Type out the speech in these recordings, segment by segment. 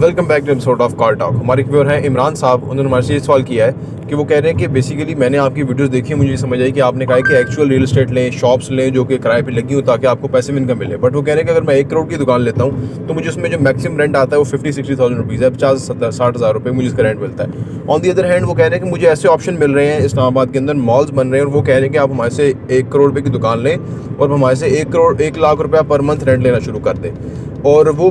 Welcome back to episode of car talk. हमारे viewer हैं इमरान साहब। उन्होंने हमारे से ये सवाल किया है कि वो कह रहे हैं कि बेसिकली मैंने आपकी वीडियोस देखी, मुझे समझ आई कि आपने कहा है कि एक्चुअल रियल एस्टेट लें, शॉप्स लें जो कि किराए पे लगी हो ताकि आपको पैसे में इनकम मिले। बट वो कह रहे हैं कि अगर मैं 1 करोड़ की दुकान लेता हूँ तो मुझे उसमें जो मैक्सिमम रेंट आता है वो 50-60,000 रुपीज़ है, 50-60 हज़ार रुपये मुझे इसका रेंट मिलता है। ऑन दी अदर हैंड वो कह रहे हैं कि मुझे ऐसे ऑप्शन मिल रहे हैं इस्लामाबाद के अंदर, मॉल्स बन रहे हैं और वो कह रहे हैं कि आप हमारे से 1 करोड़ रुपये की दुकान लें और हमारे से 1 लाख रुपया पर मंथ रेंट लेना शुरू कर दें। और वो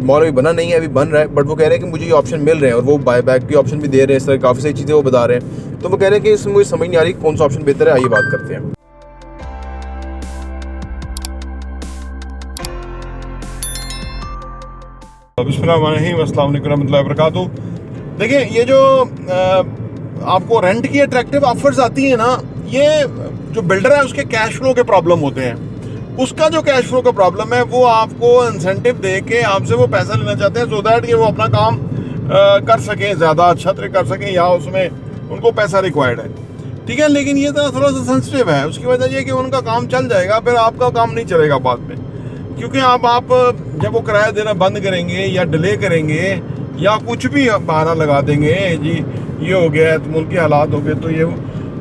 मॉल अभी बना नहीं है, अभी बन रहा है, बट वो कह रहे हैं कि मुझे ये ऑप्शन मिल रहे हैं और वो बाय बैक की ऑप्शन भी दे रहे हैं। इस तरह काफ़ी सारी चीज़ें वो बता रहे हैं। तो वो कह रहे हैं कि इसमें मुझे समझ नहीं आ रही कौन सा ऑप्शन बेहतर है। आइए बात करते हैं। बिस्मिल्लाहिर्रहमानिर्रहीम, अस्सलाम वालेकुम रहमतुल्लाहि व बरकातुहू। देखिए, ये जो आपको रेंट की अट्रैक्टिव ऑफर्स आती है ना, ये जो बिल्डर है उसके कैश फ्लो के प्रॉब्लम होते हैं। उसका जो कैश फ्लो का प्रॉब्लम है वो आपको इंसेंटिव दे के आपसे वो पैसा लेना चाहते हैं सो दैट कि वो अपना काम कर सकें, ज़्यादा अच्छा कर सकें, या उसमें उनको पैसा रिक्वायर्ड है। ठीक है, लेकिन ये तो थोड़ा सा सेंसिटिव है। उसकी वजह ये कि उनका काम चल जाएगा, फिर आपका काम नहीं चलेगा बाद में, क्योंकि आप जब वो किराया देना बंद करेंगे या डिले करेंगे या कुछ भी बहाना लगा देंगे, जी ये हो गया तो मुल्क के हालात हो गए तो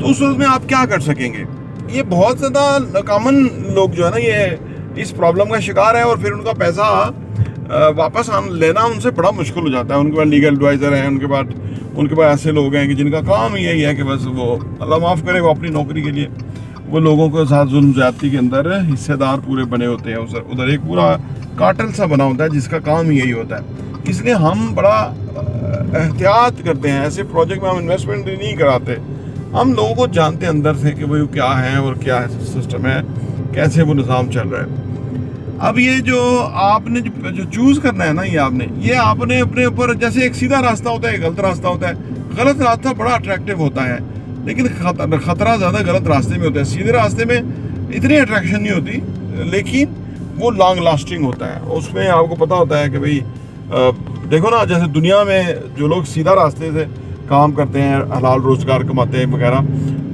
उस सूरत में आप क्या कर सकेंगे। ये बहुत ज़्यादा कॉमन लोग जो है ना, ये इस प्रॉब्लम का शिकार है और फिर उनका पैसा वापस लेना उनसे बड़ा मुश्किल हो जाता है। उनके पास लीगल एडवाइज़र हैं, उनके पास ऐसे लोग हैं कि जिनका काम ही यही है कि बस वो अल्लाह माफ़ करे, वो अपनी नौकरी के लिए वो लोगों के साथ जुल्म ज़्यादती के अंदर हिस्सेदार पूरे बने होते हैं। उधर एक पूरा कार्टेल सा बना होता है जिसका काम ही यही होता है। इसलिए हम बड़ा एहतियात करते हैं, ऐसे प्रोजेक्ट में हम इन्वेस्टमेंट नहीं कराते। हम लोगों को जानते हैं अंदर से कि भाई क्या है और क्या है सिस्टम है, कैसे वो निज़ाम चल रहा है। अब ये जो आपने जो चूज़ करना है ना, ये आपने अपने ऊपर, जैसे एक सीधा रास्ता होता है, एक गलत रास्ता होता है। गलत रास्ता बड़ा अट्रैक्टिव होता है, लेकिन खतरा ज़्यादा गलत रास्ते में होता है। सीधे रास्ते में इतनी अट्रैक्शन नहीं होती, लेकिन वो लॉन्ग लास्टिंग होता है। उसमें आपको पता होता है कि भाई देखो ना, जैसे दुनिया में जो लोग सीधा रास्ते से काम करते हैं, हलाल रोजगार कमाते हैं वगैरह,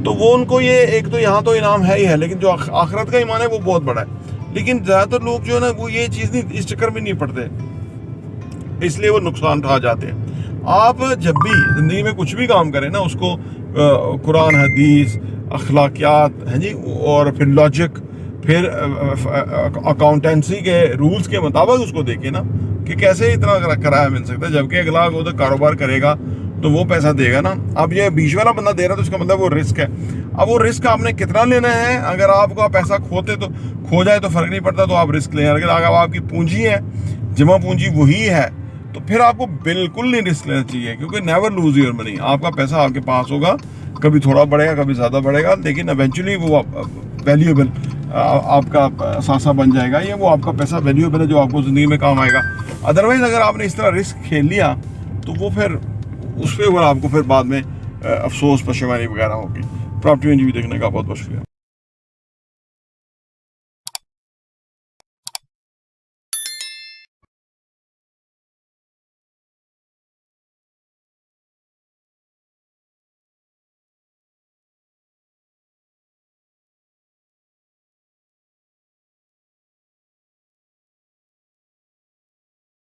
तो वो उनको ये एक तो यहाँ तो इनाम है ही है, लेकिन जो आखिरत का ईमान है वो बहुत बड़ा है। लेकिन ज़्यादातर लोग जो है ना, वो ये चीज़ नहीं, इस चक्कर में नहीं पड़ते, इसलिए वो नुकसान उठा जाते हैं। आप जब भी ज़िंदगी में कुछ भी काम करें ना, उसको कुरान, हदीस, अखलाकियात हैं जी, और फिर लॉजिक, फिर अकाउंटेंसी के रूल्स के मुताबिक उसको देखें ना कि कैसे इतना किराया मिल सकता है, जबकि अगला वो तो कारोबार करेगा तो वो पैसा देगा ना। अब ये बीच वाला बंदा दे रहा है तो उसका मतलब वो रिस्क है। अब वो रिस्क आपने कितना लेना है, अगर आपका पैसा खो जाए तो फ़र्क नहीं पड़ता, तो आप रिस्क लें। अगर आपकी पूंजी है, जमा पूंजी वही है, तो फिर आपको बिल्कुल नहीं रिस्क लेना चाहिए, क्योंकि नेवर लूज योर मनी। आपका पैसा आपके पास होगा, कभी थोड़ा बढ़ेगा, कभी ज़्यादा बढ़ेगा, लेकिन इवेंचुअली वो वैल्यूएबल आपका सासा बन जाएगा। ये वो आपका पैसा वैल्यूएबल है जो आपको ज़िंदगी में काम आएगा। अदरवाइज़ अगर आपने इस तरह रिस्क खेल लिया तो वो फिर उस पर आपको फिर बाद में अफसोस, पशेमानी वगैरह होगी। प्रॉपर्टी में भी देखने का बहुत बहुत शुक्रिया।